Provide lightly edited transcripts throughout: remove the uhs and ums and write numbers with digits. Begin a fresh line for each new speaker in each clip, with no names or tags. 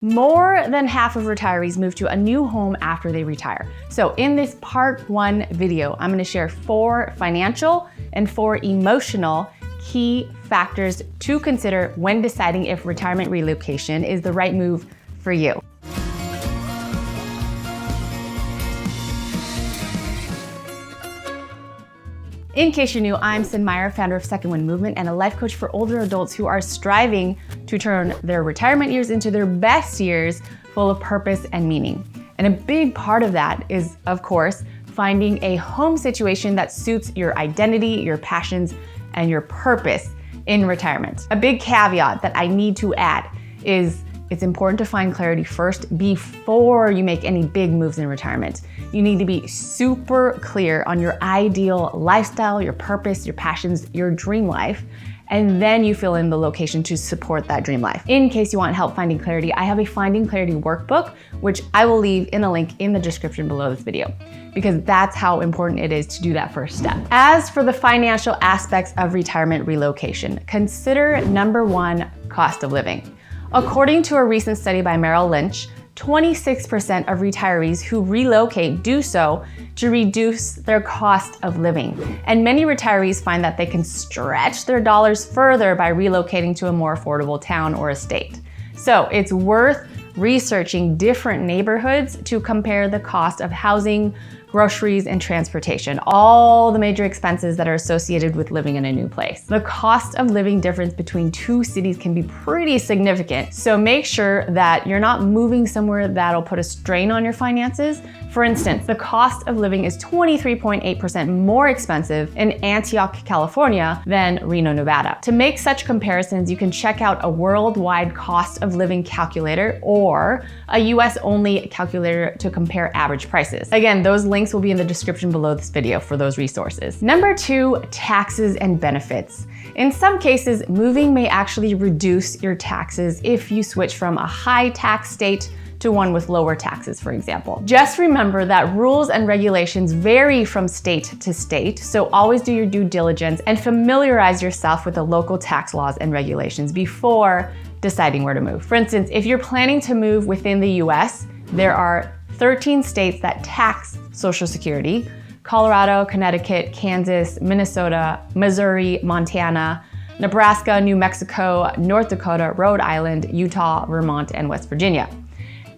More than half of retirees move to a new home after they retire. So in this part 1 video, I'm going to share 4 financial and 4 emotional key factors to consider when deciding if retirement relocation is the right move for you. In case you're new, I'm Sin Meyer, founder of Second Wind Movement and a life coach for older adults who are striving to turn their retirement years into their best years full of purpose and meaning. And a big part of that is, of course, finding a home situation that suits your identity, your passions, and your purpose in retirement. A big caveat that I need to add is it's important to find clarity first before you make any big moves in retirement. You need to be super clear on your ideal lifestyle, your purpose, your passions, your dream life, and then you fill in the location to support that dream life. In case you want help finding clarity, I have a Finding Clarity workbook, which I will leave in a link in the description below this video, because that's how important it is to do that first step. As for the financial aspects of retirement relocation, consider number 1, cost of living. According to a recent study by Merrill Lynch, 26% of retirees who relocate do so to reduce their cost of living. And many retirees find that they can stretch their dollars further by relocating to a more affordable town or a state. So it's worth researching different neighborhoods to compare the cost of housing, groceries, and transportation, all the major expenses that are associated with living in a new place. The cost of living difference between 2 cities can be pretty significant, so make sure that you're not moving somewhere that'll put a strain on your finances. For instance, the cost of living is 23.8% more expensive in Antioch, California than Reno, Nevada. To make such comparisons, you can check out a worldwide cost of living calculator or a US-only calculator to compare average prices. Again, those links will be in the description below this video for those resources. Number 2, taxes and benefits. In some cases, moving may actually reduce your taxes if you switch from a high tax state to one with lower taxes, for example. Just remember that rules and regulations vary from state to state, so always do your due diligence and familiarize yourself with the local tax laws and regulations before deciding where to move. For instance, if you're planning to move within the US, there are 13 states that tax Social Security: Colorado, Connecticut, Kansas, Minnesota, Missouri, Montana, Nebraska, New Mexico, North Dakota, Rhode Island, Utah, Vermont, and West Virginia.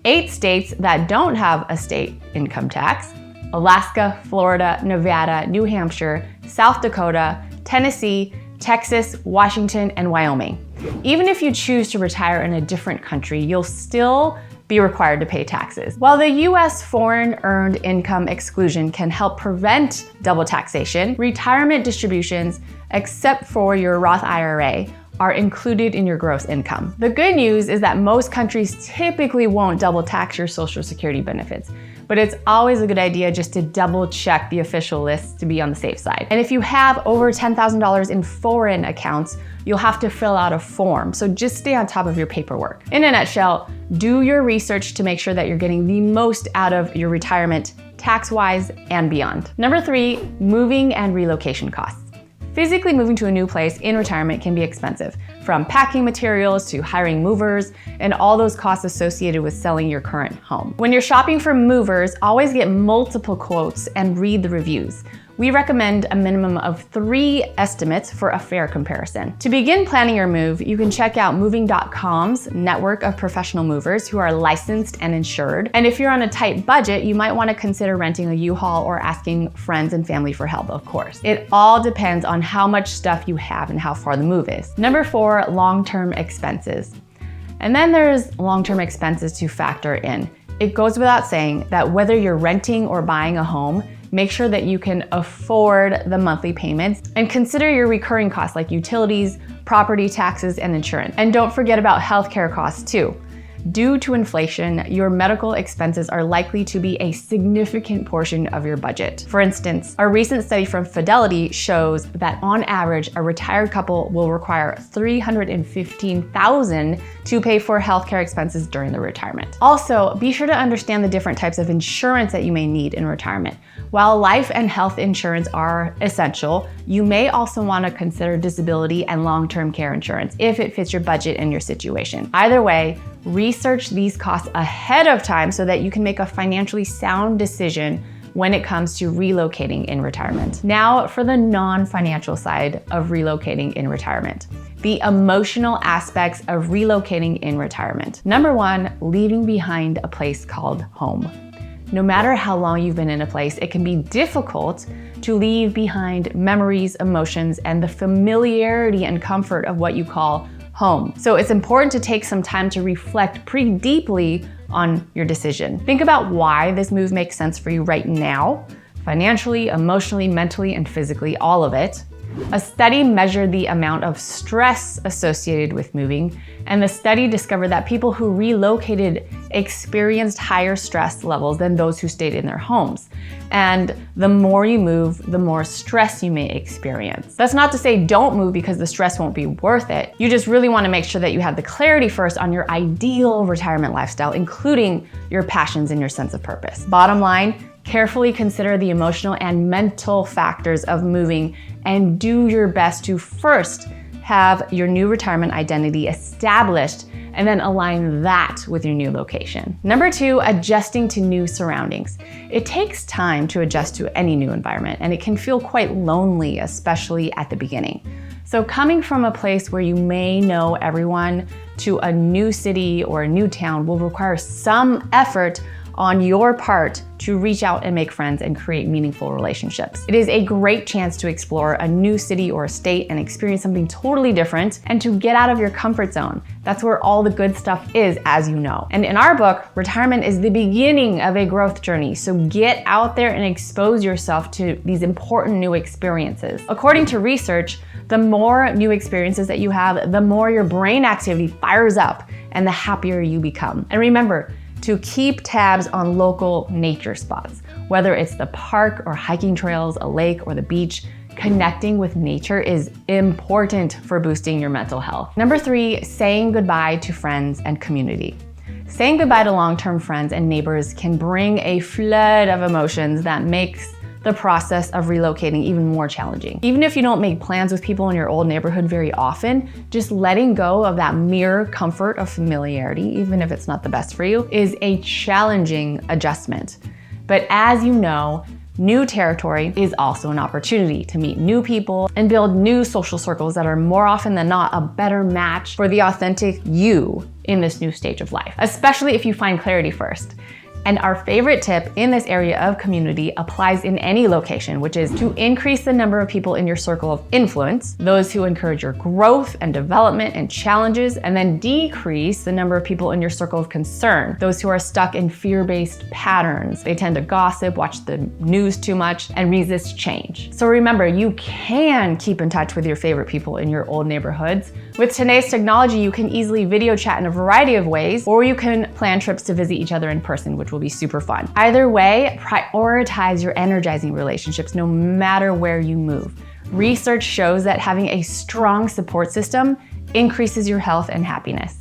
8 states that don't have a state income tax: Alaska, Florida, Nevada, New Hampshire, South Dakota, Tennessee, Texas, Washington, and Wyoming. Even if you choose to retire in a different country, you'll still be required to pay taxes. While the US foreign earned income exclusion can help prevent double taxation, retirement distributions, except for your Roth IRA, are included in your gross income. The good news is that most countries typically won't double tax your Social Security benefits, but it's always a good idea just to double check the official list to be on the safe side. And if you have over $10,000 in foreign accounts, you'll have to fill out a form, so just stay on top of your paperwork. In a nutshell, do your research to make sure that you're getting the most out of your retirement, tax-wise and beyond. Number 3, moving and relocation costs. Physically moving to a new place in retirement can be expensive, from packing materials to hiring movers and all those costs associated with selling your current home. When you're shopping for movers, always get multiple quotes and read the reviews. We recommend a minimum of 3 estimates for a fair comparison. To begin planning your move, you can check out moving.com's network of professional movers who are licensed and insured. And if you're on a tight budget, you might want to consider renting a U-Haul or asking friends and family for help, of course. It all depends on how much stuff you have and how far the move is. Number 4, long-term expenses. And then there's long-term expenses to factor in. It goes without saying that whether you're renting or buying a home, make sure that you can afford the monthly payments and consider your recurring costs like utilities, property taxes, and insurance. And don't forget about healthcare costs too. Due to inflation, your medical expenses are likely to be a significant portion of your budget. For instance, a recent study from Fidelity shows that on average, a retired couple will require $315,000 to pay for healthcare expenses during their retirement. Also, be sure to understand the different types of insurance that you may need in retirement. While life and health insurance are essential, you may also want to consider disability and long-term care insurance if it fits your budget and your situation. Either way, Research these costs ahead of time so that you can make a financially sound decision when it comes to relocating in retirement. Now for the non-financial side of relocating in retirement, the emotional aspects of relocating in retirement. Number one, leaving behind a place called home. No matter how long you've been in a place, it can be difficult to leave behind memories, emotions, and the familiarity and comfort of what you call home. So it's important to take some time to reflect pretty deeply on your decision. Think about why this move makes sense for you right now, financially, emotionally, mentally, and physically, all of it. A study measured the amount of stress associated with moving, and the study discovered that people who relocated experienced higher stress levels than those who stayed in their homes. And the more you move, the more stress you may experience. That's not to say don't move because the stress won't be worth it. You just really want to make sure that you have the clarity first on your ideal retirement lifestyle, including your passions and your sense of purpose. Bottom line, carefully consider the emotional and mental factors of moving and do your best to first have your new retirement identity established and then align that with your new location. Number two, adjusting to new surroundings. It takes time to adjust to any new environment and it can feel quite lonely, especially at the beginning. So coming from a place where you may know everyone to a new city or a new town will require some effort on your part to reach out and make friends and create meaningful relationships. It is a great chance to explore a new city or state and experience something totally different and to get out of your comfort zone. That's where all the good stuff is, as you know. And in our book, retirement is the beginning of a growth journey. So get out there and expose yourself to these important new experiences. According to research, the more new experiences that you have, the more your brain activity fires up and the happier you become. And remember, to keep tabs on local nature spots, whether it's the park or hiking trails, a lake or the beach. Connecting with nature is important for boosting your mental health. Number three, saying goodbye to friends and community. Saying goodbye to long-term friends and neighbors can bring a flood of emotions that makes the process of relocating even more challenging. Even if you don't make plans with people in your old neighborhood very often, just letting go of that mere comfort of familiarity, even if it's not the best for you, is a challenging adjustment. But as you know, new territory is also an opportunity to meet new people and build new social circles that are more often than not a better match for the authentic you in this new stage of life, especially if you find clarity first. And our favorite tip in this area of community applies in any location, which is to increase the number of people in your circle of influence, those who encourage your growth and development and challenges, and then decrease the number of people in your circle of concern, those who are stuck in fear-based patterns. They tend to gossip, watch the news too much, and resist change. So remember, you can keep in touch with your favorite people in your old neighborhoods. With today's technology, you can easily video chat in a variety of ways, or you can plan trips to visit each other in person, which will be super fun. Either way, prioritize your energizing relationships no matter where you move. Research shows that having a strong support system increases your health and happiness.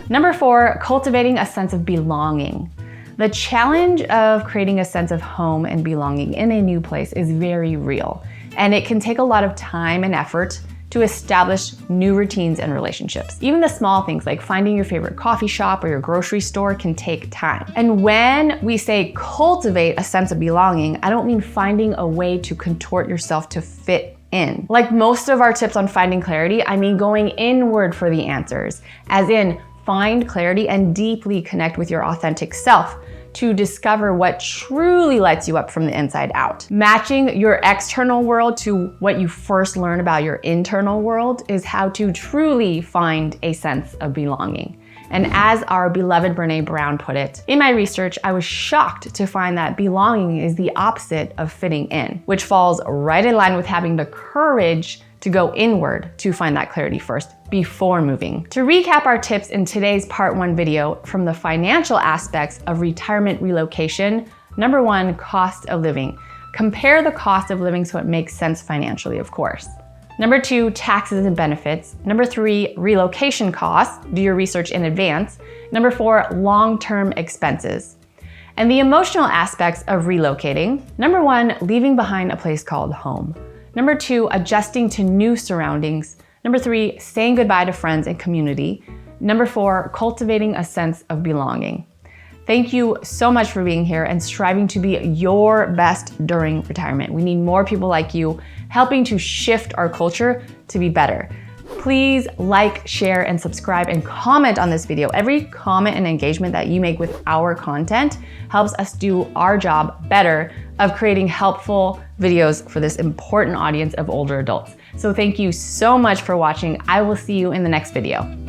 Number four, cultivating a sense of belonging. The challenge of creating a sense of home and belonging in a new place is very real, and it can take a lot of time and effort to establish new routines and relationships. Even the small things like finding your favorite coffee shop or your grocery store can take time. And when we say cultivate a sense of belonging, I don't mean finding a way to contort yourself to fit in. Like most of our tips on finding clarity, I mean going inward for the answers, as in find clarity and deeply connect with your authentic self to discover what truly lights you up from the inside out. Matching your external world to what you first learn about your internal world is how to truly find a sense of belonging. And as our beloved Brené Brown put it, in my research, I was shocked to find that belonging is the opposite of fitting in, which falls right in line with having the courage to go inward to find that clarity first before moving. To recap our tips in today's part 1 video from the financial aspects of retirement relocation, number 1, cost of living. Compare the cost of living so it makes sense financially, of course. Number 2, taxes and benefits. Number 3, relocation costs. Do your research in advance. Number 4, long-term expenses. And the emotional aspects of relocating. Number 1, leaving behind a place called home. Number 2, adjusting to new surroundings. Number 3, saying goodbye to friends and community. Number 4, cultivating a sense of belonging. Thank you so much for being here and striving to be your best during retirement. We need more people like you helping to shift our culture to be better. Please like, share, and subscribe and comment on this video. Every comment and engagement that you make with our content helps us do our job better of creating helpful videos for this important audience of older adults. So thank you so much for watching. I will see you in the next video.